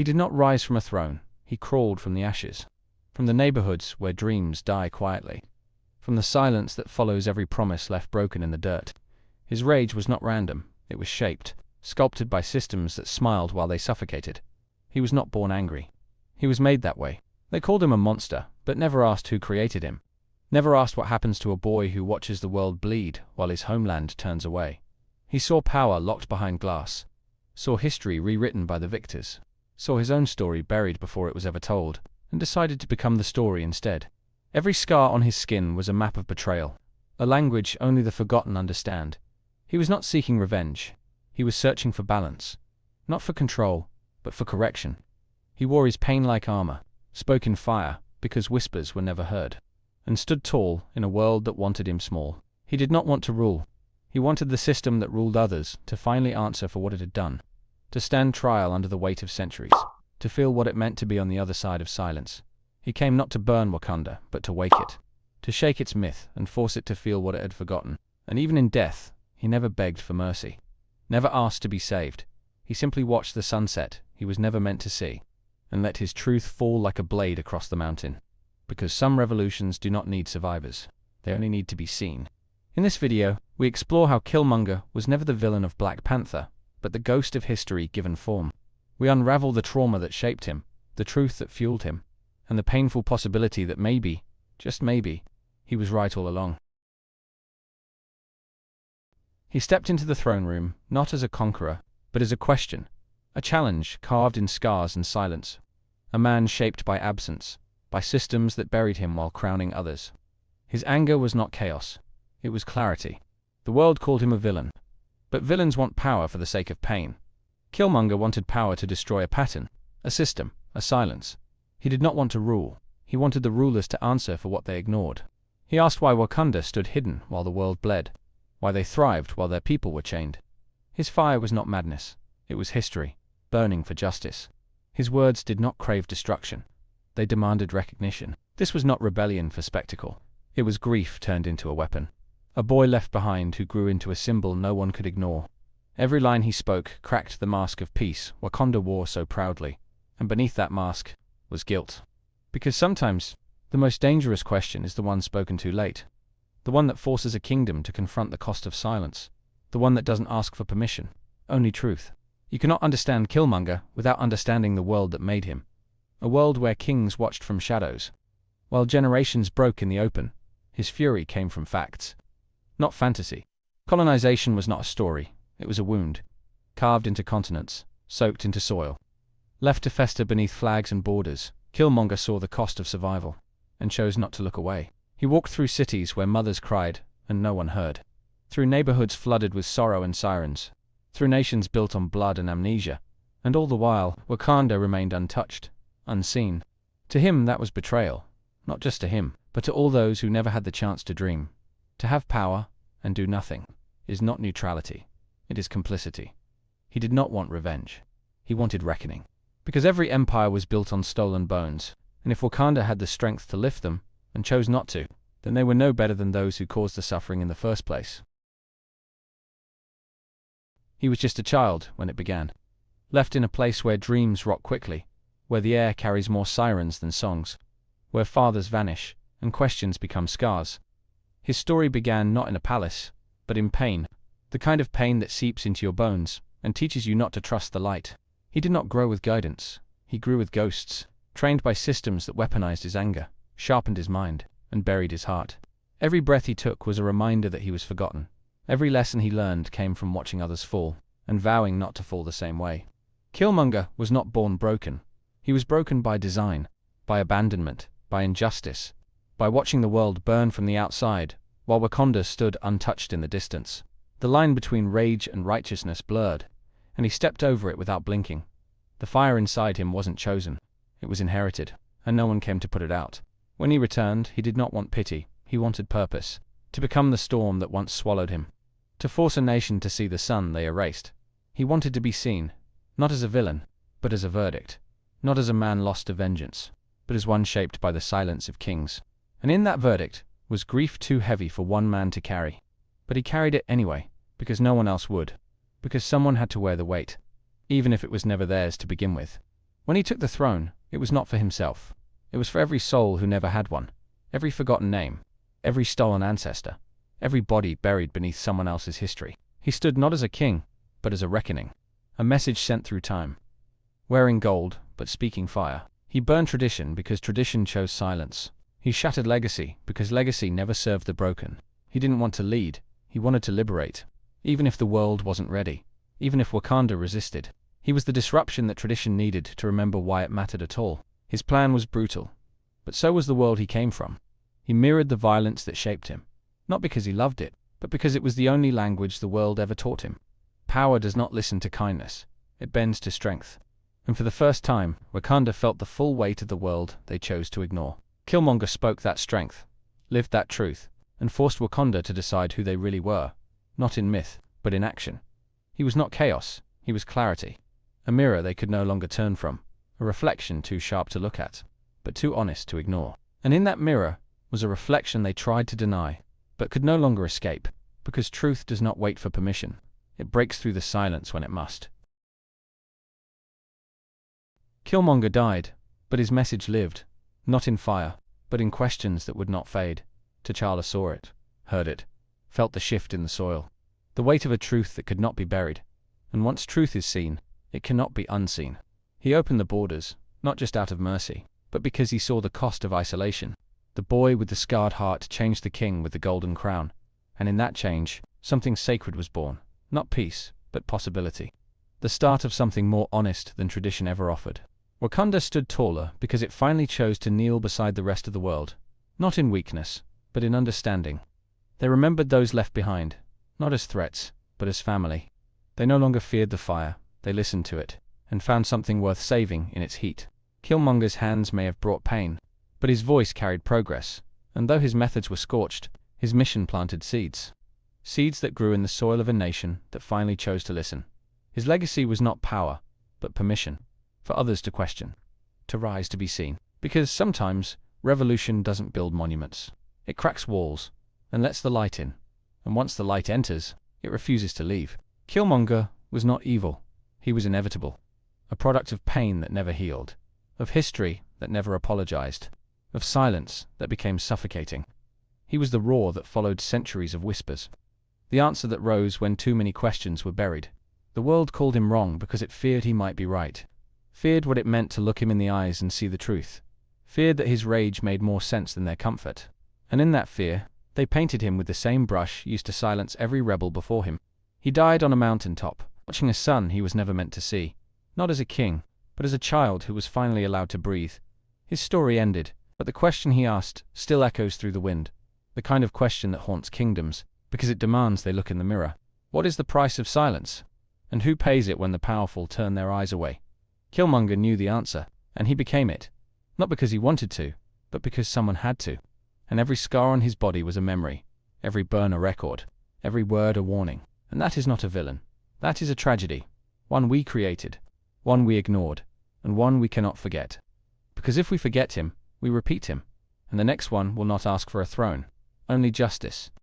He did not rise from a throne, he crawled from the ashes, from the neighborhoods where dreams die quietly, from the silence that follows every promise left broken in the dirt. His rage was not random, it was shaped, sculpted by systems that smiled while they suffocated. He was not born angry. He was made that way. They called him a monster, but never asked who created him. Never asked what happens to a boy who watches the world bleed while his homeland turns away. He saw power locked behind glass, saw history rewritten by the victors, saw his own story buried before it was ever told, and decided to become the story instead. Every scar on his skin was a map of betrayal, a language only the forgotten understand. He was not seeking revenge. He was searching for balance, not for control, but for correction. He wore his pain-like armor, spoke in fire because whispers were never heard, and stood tall in a world that wanted him small. He did not want to rule. He wanted the system that ruled others to finally answer for what it had done, to stand trial under the weight of centuries, to feel what it meant to be on the other side of silence. He came not to burn Wakanda, but to wake it, to shake its myth and force it to feel what it had forgotten. And even in death, he never begged for mercy, never asked to be saved. He simply watched the sunset he was never meant to see, and let his truth fall like a blade across the mountain. Because some revolutions do not need survivors, they only need to be seen. In this video, we explore how Killmonger was never the villain of Black Panther, but the ghost of history given form. We unravel the trauma that shaped him, the truth that fueled him, and the painful possibility that maybe, just maybe, he was right all along. He stepped into the throne room, not as a conqueror, but as a question, a challenge carved in scars and silence, a man shaped by absence, by systems that buried him while crowning others. His anger was not chaos, it was clarity. The world called him a villain, but villains want power for the sake of pain. Killmonger wanted power to destroy a pattern, a system, a silence. He did not want to rule, he wanted the rulers to answer for what they ignored. He asked why Wakanda stood hidden while the world bled, why they thrived while their people were chained. His fire was not madness, it was history, burning for justice. His words did not crave destruction, they demanded recognition. This was not rebellion for spectacle, it was grief turned into a weapon. A boy left behind who grew into a symbol no one could ignore. Every line he spoke cracked the mask of peace Wakanda wore so proudly, and beneath that mask was guilt. Because sometimes, the most dangerous question is the one spoken too late, the one that forces a kingdom to confront the cost of silence, the one that doesn't ask for permission, only truth. You cannot understand Killmonger without understanding the world that made him, a world where kings watched from shadows, while generations broke in the open. His fury came from facts, not fantasy. Colonization was not a story, it was a wound, carved into continents, soaked into soil, left to fester beneath flags and borders. Killmonger saw the cost of survival, and chose not to look away. He walked through cities where mothers cried, and no one heard, through neighborhoods flooded with sorrow and sirens, through nations built on blood and amnesia, and all the while, Wakanda remained untouched, unseen. To him that was betrayal, not just to him, but to all those who never had the chance to dream. To have power and do nothing is not neutrality, it is complicity. He did not want revenge, he wanted reckoning. Because every empire was built on stolen bones, and if Wakanda had the strength to lift them, and chose not to, then they were no better than those who caused the suffering in the first place. He was just a child when it began, left in a place where dreams rot quickly, where the air carries more sirens than songs, where fathers vanish and questions become scars. His story began not in a palace, but in pain, the kind of pain that seeps into your bones and teaches you not to trust the light. He did not grow with guidance, he grew with ghosts, trained by systems that weaponized his anger, sharpened his mind, and buried his heart. Every breath he took was a reminder that he was forgotten. Every lesson he learned came from watching others fall, and vowing not to fall the same way. Killmonger was not born broken. He was broken by design, by abandonment, by injustice, by watching the world burn from the outside, while Wakanda stood untouched in the distance. The line between rage and righteousness blurred, and he stepped over it without blinking. The fire inside him wasn't chosen, it was inherited, and no one came to put it out. When he returned, he did not want pity, he wanted purpose, to become the storm that once swallowed him, to force a nation to see the sun they erased. He wanted to be seen, not as a villain, but as a verdict, not as a man lost to vengeance, but as one shaped by the silence of kings. And in that verdict was grief too heavy for one man to carry. But he carried it anyway, because no one else would, because someone had to wear the weight, even if it was never theirs to begin with. When he took the throne, it was not for himself. It was for every soul who never had one, every forgotten name, every stolen ancestor, every body buried beneath someone else's history. He stood not as a king, but as a reckoning, a message sent through time. Wearing gold, but speaking fire. He burned tradition because tradition chose silence. He shattered legacy because legacy never served the broken. He didn't want to lead, he wanted to liberate. Even if the world wasn't ready, even if Wakanda resisted. He was the disruption that tradition needed to remember why it mattered at all. His plan was brutal, but so was the world he came from. He mirrored the violence that shaped him, not because he loved it, but because it was the only language the world ever taught him. Power does not listen to kindness, it bends to strength. And for the first time, Wakanda felt the full weight of the world they chose to ignore. Killmonger spoke that strength, lived that truth, and forced Wakanda to decide who they really were, not in myth, but in action. He was not chaos, he was clarity. A mirror they could no longer turn from, a reflection too sharp to look at, but too honest to ignore. And in that mirror was a reflection they tried to deny, but could no longer escape, because truth does not wait for permission. It breaks through the silence when it must. Killmonger died, but his message lived, not in fire, but in questions that would not fade. T'Challa saw it, heard it, felt the shift in the soil, the weight of a truth that could not be buried. And once truth is seen, it cannot be unseen. He opened the borders, not just out of mercy, but because he saw the cost of isolation. The boy with the scarred heart changed the king with the golden crown, and in that change, something sacred was born, not peace, but possibility. The start of something more honest than tradition ever offered. Wakanda stood taller because it finally chose to kneel beside the rest of the world, not in weakness, but in understanding. They remembered those left behind, not as threats, but as family. They no longer feared the fire, they listened to it, and found something worth saving in its heat. Killmonger's hands may have brought pain, but his voice carried progress, and though his methods were scorched, his mission planted seeds. Seeds that grew in the soil of a nation that finally chose to listen. His legacy was not power, but permission, for others to question, to rise to be seen. Because sometimes, revolution doesn't build monuments. It cracks walls, and lets the light in, and once the light enters, it refuses to leave. Killmonger was not evil, he was inevitable. A product of pain that never healed, of history that never apologized, of silence that became suffocating. He was the roar that followed centuries of whispers, the answer that rose when too many questions were buried. The world called him wrong because it feared he might be right, feared what it meant to look him in the eyes and see the truth, feared that his rage made more sense than their comfort. And in that fear, they painted him with the same brush used to silence every rebel before him. He died on a mountaintop, watching a son he was never meant to see, not as a king, but as a child who was finally allowed to breathe. His story ended, but the question he asked still echoes through the wind, the kind of question that haunts kingdoms, because it demands they look in the mirror. What is the price of silence? And who pays it when the powerful turn their eyes away? Killmonger knew the answer, and he became it. Not because he wanted to, but because someone had to. And every scar on his body was a memory, every burn a record, every word a warning. And that is not a villain. That is a tragedy. One we created, one we ignored, and one we cannot forget. Because if we forget him, we repeat him, and the next one will not ask for a throne, only justice.